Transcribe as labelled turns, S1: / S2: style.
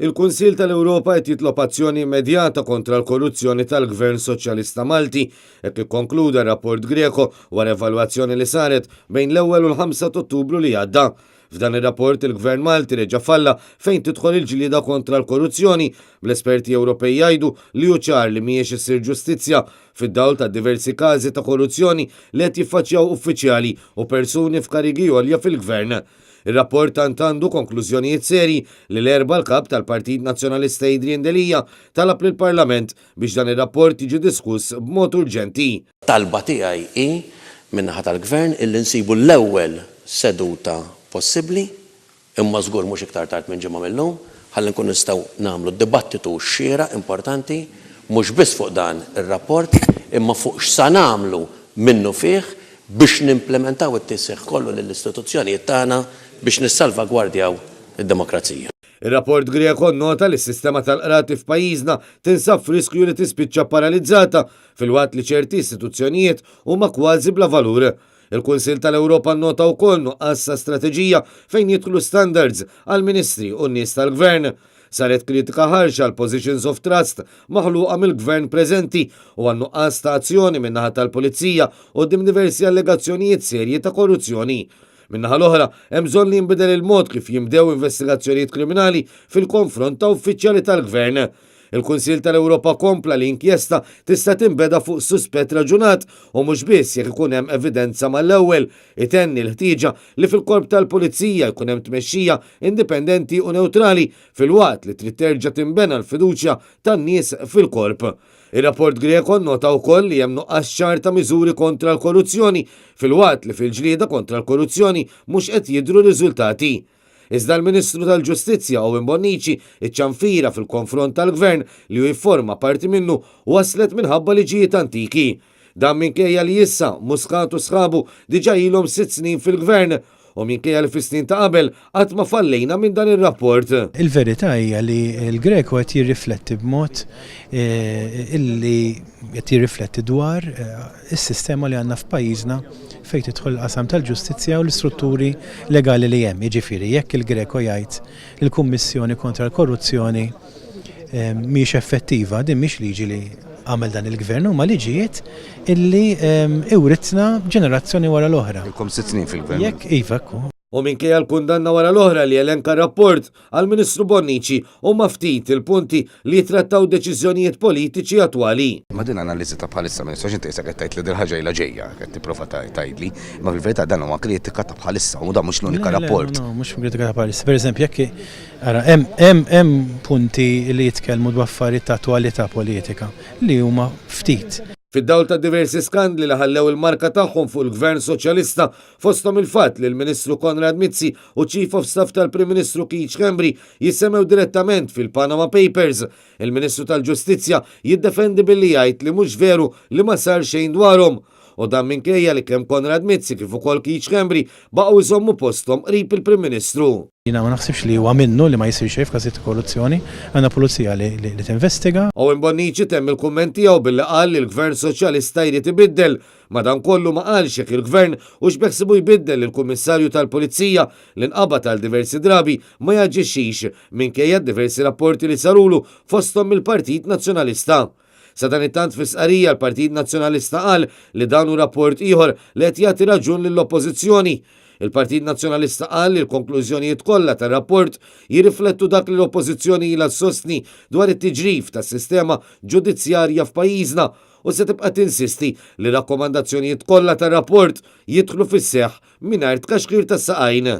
S1: Il-Kunsill tal-Ewropa qed jitlob azzjoni immedjata kontra l-korruzzjoni tal-Gvern Soċjalista Malti hekk ikkonkluda r-rapport Greco wara evalwazzjoni li saret bejn l-ewwel u l-5 Ottubru li għadda. F'dan ir-rapport il-Gvern Malti reġa' falla fejn tidħol il-ġlieda kontra l-korruzzjoni bl-esperti Ewropej jgħidu li hu ċar li mhijiex issir ġustizzja fid-dawl ta' diversi każi ta' korruzzjoni li qed jiffaċċjaw uffiċjali u persuni f'karigi għolja fil-Gvern. Ir-rapport għandu konklużjonijiet serji li l-erba l-kap tal-Partit Nazzjonalista Adrian Delija talab lill-Parlament biex dan ir-rapport jiġi diskuss b'mod urġenti.
S2: Talba tiegħi hi min-naħa tal-Gvern illi nsibu l-ewwel seduta possibbli imma żgur mhux iktar tard minn ġimgħa minnhom ħalli nkun nistgħu nagħmlu dibattitu xieraq importanti mhux biss fuq dan ir-rapport imma fuq x'sa nagħmlu minnu fih biex nimplementaw it-tisseħ kollu lill-istituzzjonijiet tagħna biex nissalvagwardjaw id-demokrazija.
S1: Ir-rapport Greco nota li s-sistema tal-qrati f'pajjiżna tinsab f'riskju li tispiċċa paralizzata fil-waqt li ċerti istituzzjonijiet huma kważi bla valur. Il-Kunsill tal-Ewropa nnota wkoll nuqqas ta' strateġija fejn jidħlu standards għall-Ministri u n-nies tal-Gvern. Saret kritika ħarxa għal positions of trust maħluqa mill-Gvern preżenti u għal nuqqas ta' azzjoni min-naħa tal-Pulizija u dim diversi allegazzjonijiet serji ta' korruzzjoni. Minnaħa l-oħra, hemm bżonn li jinbidel il-mod kif jimdew investigazzjonijiet kriminali fil-konfront ta' uffiċjali tal-Gvern. Il-Kunsill tal-Ewropa kompla li inkjesta tista' tinbeda fuq suspett raġunat u mhux biss jekk ikun hemm evidenza mal-ewwel itenni l-ħtieġa li fil-korp tal-Pulizija jkun hemm tmexxija indipendenti u neutrali fil-waqt li trid terġa' tinbena l-fiduċja tan-nies fil-korp. Ir-rapport Greco nota wkoll li hemm nuqqas ċar ta' miżuri kontra l-korruzzjoni fil-waqt li fil-ġlieda kontra l-korruzzjoni mhux qed jidhru riżultati. Iżda l-Ministru tal-Ġustizzja Owen Bonnici iċċanfira fil-konfront tal-Gvern li hu jifforma parti minnu waslet minħabba liġijiet antiki. Dan minkejja li issa Muscat u sħabu diġà ilhom 6 snin fil-Gvern u minkejja li fis-snin ta' qabel qatt ma fallejna minn dan ir-rapport.
S3: Il-verità hija li l-Greco qed jirrifletti b'mod illi qed jirrifletti dwar is-sistema li għandna f'pajjiżna fejn tidħol qasam tal-ġustizzja u l-istrutturi legali li hemm. Jiġifieri jekk il-Greco jgħid il-Kummissjoni kontra l-Korruzzjoni mhix effettiva, din mhix liġi li għamel dan il-Gvern huma liġijiet illi iwritna ġenerazzjoni wara l-oħra.
S4: Ilkom 6 snin fil-Gvern.
S3: Jekk iva
S1: U minkejja l-kundanna wara l-oħra li elenka rapport għal-Ministru Bonnici huma ftit il-punti li jitrattaw deċiżjonijiet politiċi attwali.
S4: Ma din analiżi ta' bħalissa Ministru x'inti issa qed tgħid li din ħaġa ilha ġejja qed tipprova tgħidli, ma fil-verità dan huwa kritika ta' bħalissa u dan mhux l-unika rapport.
S3: Mhux kritika ta' bħalissa. Pereżempju jekk ara hemm punti li jitkellmu dwar affarijiet ta' attwalità politika li huma ftit.
S1: Fid-dawl ta' diversi skandli li ħallew il-marka tagħhom fuq il-Gvern Soċjalista fosthom il-fatt li l-Ministru Konrad Mizzi u Chief of Staff tal-Prim Ministru Keith Schembri jissemmew direttament fil-Panama Papers. Il-Ministru tal-Ġustizzja jiddefendi billi jgħid li mhux veru li ma sar xejn dwarhom. U dan minkejja li kemm Konrad Mizzi kif ukoll Keith Schembri baqgħu jżommu posthom qrib il-Prim Ministru.
S3: Jiena ma naħsibx li huwa minnu li ma jsir xejn f'każijiet ta' korruzzjoni, għandna pulizija li tinvestiga.
S1: Owen Bonnici temm il-kumment tiegħu billi qal li l-Gvern Soċjalista jrid ibiddel, madankollu ma qalx jekk il-Gvern u x'beħsibu jbiddel il-Kummissarju tal-Pulizija li nqabad għal diversi drabi ma jaġixxix minkejja diversi rapporti li sarulu fosthom mill-Partit Nazzjonalista. Sa dan it-tant fis-qarrija l-Partit Nazzjonalista qal li dan hu rapport ieħor li qed jagħti raġun lill-Oppożizzjoni. Il-Partit Nazzjonalista qal li l-konklużjonijiet kollha tar-rapport jirriflettu dak li l-Oppożizzjoni ilha sostni dwar it-tiġrif tas-sistema ġudizzjarja f'pajjiżna u se tibqa' tinsisti li rakkomandazzjonijiet kollha tar-rapport jidħlu fis-seħħ mingħajr tkaxkir tas-saqajn.